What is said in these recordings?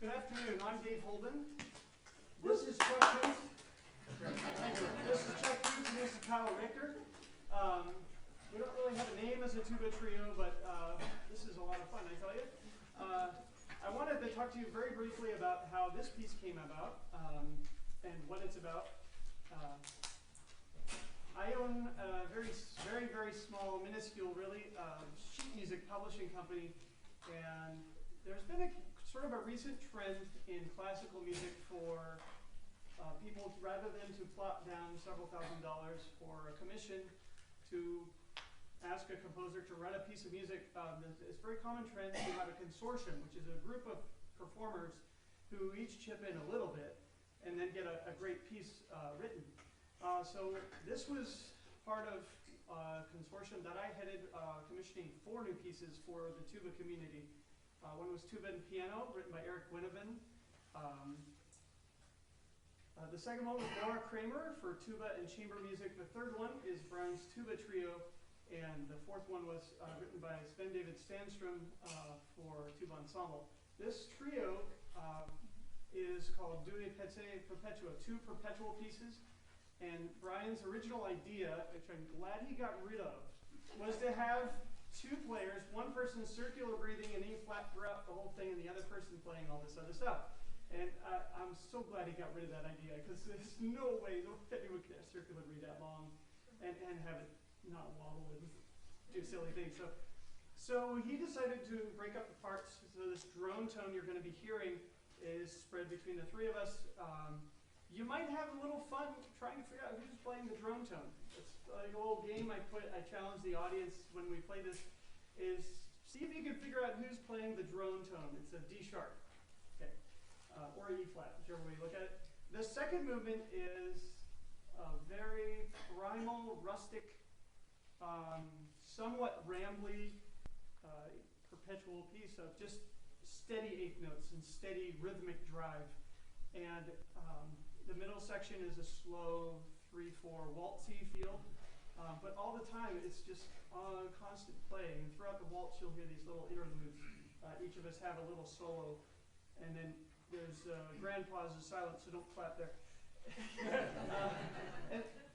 Good afternoon. I'm Dave Holden. This is Chuck Hughes. This is Chuck Hughes and this is Kyle Richter. We don't really have a name as a tuba trio, but this is a lot of fun, I tell you. I wanted to talk to you very briefly about how this piece came about and what it's about. I own a very small, minuscule, really, sheet music publishing company, and there's been a sort of a recent trend in classical music for people, rather than to plop down several $1,000s for a commission, to ask a composer to write a piece of music. It's a very common trend to have a consortium, which is a group of performers who each chip in a little bit and then get a great piece written. So this was part of a consortium that I headed, commissioning 4 new pieces for the tuba community. One was Tuba and Piano, written by Eric Winneben. The second one was Laura Kramer for tuba and chamber music. The third one is Brian's Tuba Trio. And the fourth one was written by Sven David Stanstrom for tuba ensemble. This trio is called Due Pezzi Perpetua, 2 perpetual pieces. And Brian's original idea, which I'm glad he got rid of, was to have 2 players, one person circular breathing an E flat throughout the whole thing, and the other person playing all this other stuff. And I'm so glad he got rid of that idea, because there's no way anyone could circular breathe that long and have it not wobble and do silly things. So he decided to break up the parts. So this drone tone you're going to be hearing is spread between the 3 of us. You might have a little fun trying to figure out who's playing the drone tone. It's like a little game I challenge the audience when we play this, is see if you can figure out who's playing the drone tone. It's a D sharp, okay, or E flat, whichever way you look at it. The second movement is a very primal, rustic, somewhat rambly, perpetual piece of just steady 8th notes and steady rhythmic drive. And the middle section is a slow 3/4 waltzy feel, but all the time it's just constant play. And throughout the waltz you'll hear these little interludes. Each of us have a little solo, and then there's grand pauses, silence, so don't clap there.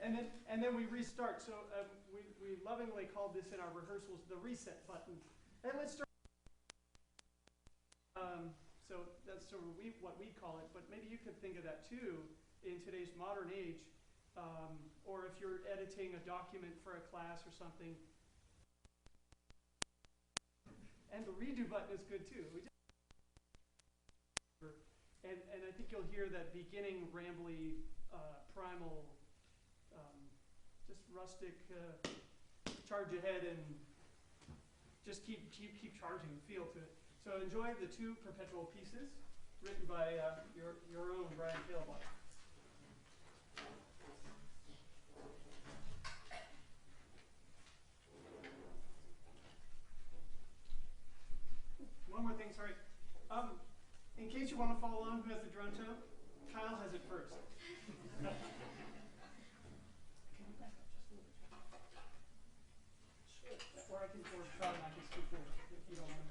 And then we restart. So we lovingly called this in our rehearsals the reset button. And let's start. So that's sort of what we call it, but maybe you could think of that too in today's modern age, or if you're editing a document for a class or something. And the redo button is good too. And I think you'll hear that beginning rambly, primal, just rustic, charge ahead and just keep charging, feel to it. So enjoy the 2 perpetual pieces written by your own Brian Kailbach. One more thing, sorry. In case you want to follow along, who has the drone tone? Kyle has it first. Can you back up just a little bit? Sure. Or I can try and I can speak forward if you don't want to.